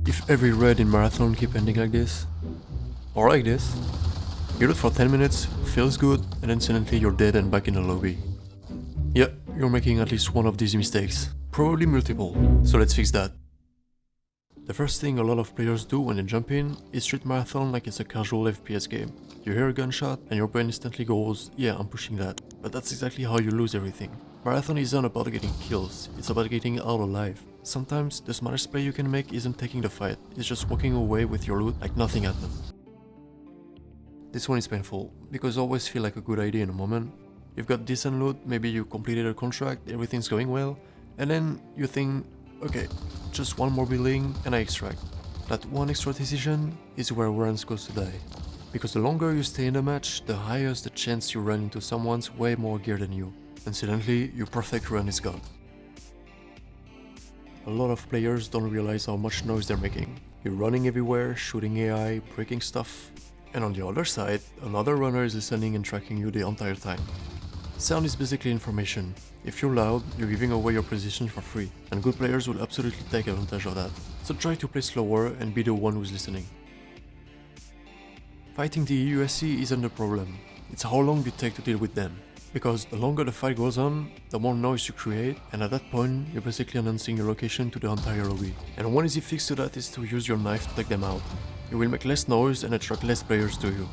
If every raid in Marathon keep ending like this, or like this, you loot for 10 minutes, feels good, and then suddenly you're dead and back in the lobby. Yeah, you're making at least one of these mistakes. Probably multiple, so let's fix that. The first thing a lot of players do when they jump in is treat Marathon like it's a casual FPS game. You hear a gunshot and your brain instantly goes, yeah, I'm pushing that. But that's exactly how you lose everything. Marathon isn't about getting kills, it's about getting out alive. Sometimes the smartest play you can make isn't taking the fight, it's just walking away with your loot like nothing happened. This one is painful, because it always feels like a good idea in a moment. You've got decent loot, maybe you completed a contract, everything's going well, and then you think, okay, just one more building and I extract. That one extra decision is where runs goes to die. Because the longer you stay in the match, the higher is the chance you run into someone's way more gear than you. And suddenly, your perfect run is gone. A lot of players don't realize how much noise they're making. You're running everywhere, shooting AI, breaking stuff. And on the other side, another runner is listening and tracking you the entire time. Sound is basically information. If you're loud, you're giving away your position for free, and good players will absolutely take advantage of that. So try to play slower and be the one who's listening. Fighting the EUSC isn't the problem, it's how long you take to deal with them. Because the longer the fight goes on, the more noise you create, and at that point, you're basically announcing your location to the entire lobby. And one easy fix to that is to use your knife to take them out. You will make less noise and attract less players to you.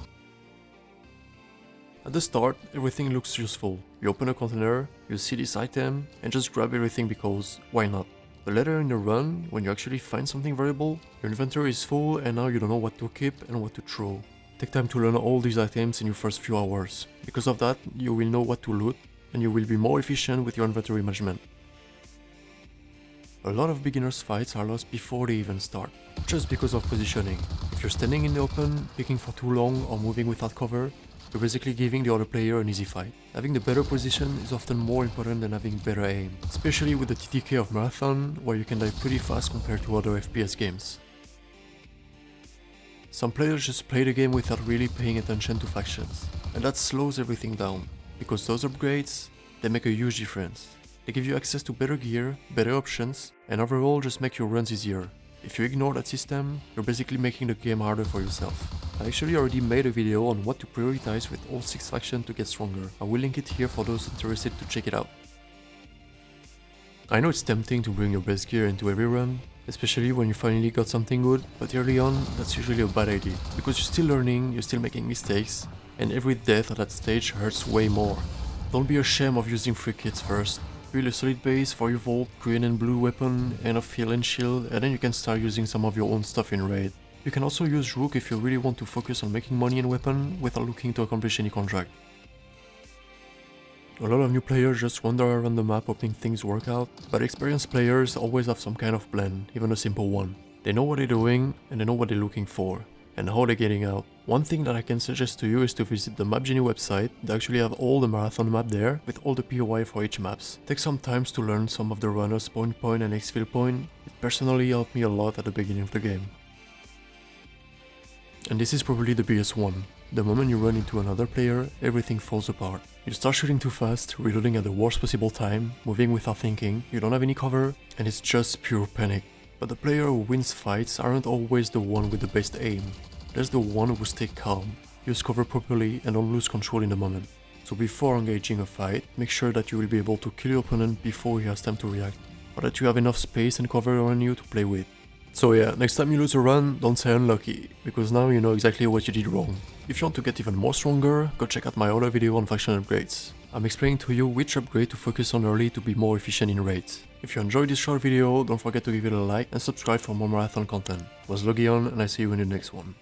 At the start, everything looks useful. You open a container, you see this item, and just grab everything because why not? But later in the run, when you actually find something valuable, your inventory is full and now you don't know what to keep and what to throw. Take time to learn all these items in your first few hours. Because of that, you will know what to loot, and you will be more efficient with your inventory management. A lot of beginners' fights are lost before they even start, just because of positioning. If you're standing in the open, picking for too long or moving without cover, you're basically giving the other player an easy fight. Having the better position is often more important than having better aim, especially with the TTK of Marathon, where you can die pretty fast compared to other FPS games. Some players just play the game without really paying attention to factions, and that slows everything down, because those upgrades, they make a huge difference. They give you access to better gear, better options, and overall just make your runs easier. If you ignore that system, you're basically making the game harder for yourself. I actually already made a video on what to prioritize with all 6 factions to get stronger. I will link it here for those interested to check it out. I know it's tempting to bring your best gear into every run, especially when you finally got something good, but early on, that's usually a bad idea, because you're still learning, you're still making mistakes, and every death at that stage hurts way more. Don't be ashamed of using free kits first. Build a solid base for your vault, green and blue weapon, enough heal and shield, and then you can start using some of your own stuff in raid. You can also use Rook if you really want to focus on making money and weapon without looking to accomplish any contract. A lot of new players just wander around the map hoping things work out, but experienced players always have some kind of plan, even a simple one. They know what they're doing, and they know what they're looking for, and how they're getting out. One thing that I can suggest to you is to visit the Map Genie website. They actually have all the Marathon map there, with all the POI for each maps. Take some time to learn some of the runners' spawn point and exfil point. It personally helped me a lot at the beginning of the game. And this is probably the biggest one. The moment you run into another player, everything falls apart. You start shooting too fast, reloading at the worst possible time, moving without thinking, you don't have any cover, and it's just pure panic. But the player who wins fights aren't always the one with the best aim. There's the one who stays calm, use cover properly and don't lose control in the moment. So before engaging a fight, make sure that you will be able to kill your opponent before he has time to react, or that you have enough space and cover around you to play with. So yeah, next time you lose a run, don't say unlucky, because now you know exactly what you did wrong. If you want to get even more stronger, go check out my other video on faction upgrades. I'm explaining to you which upgrade to focus on early to be more efficient in raids. If you enjoyed this short video, don't forget to give it a like and subscribe for more Marathon content. I was Logion and I see you in the next one.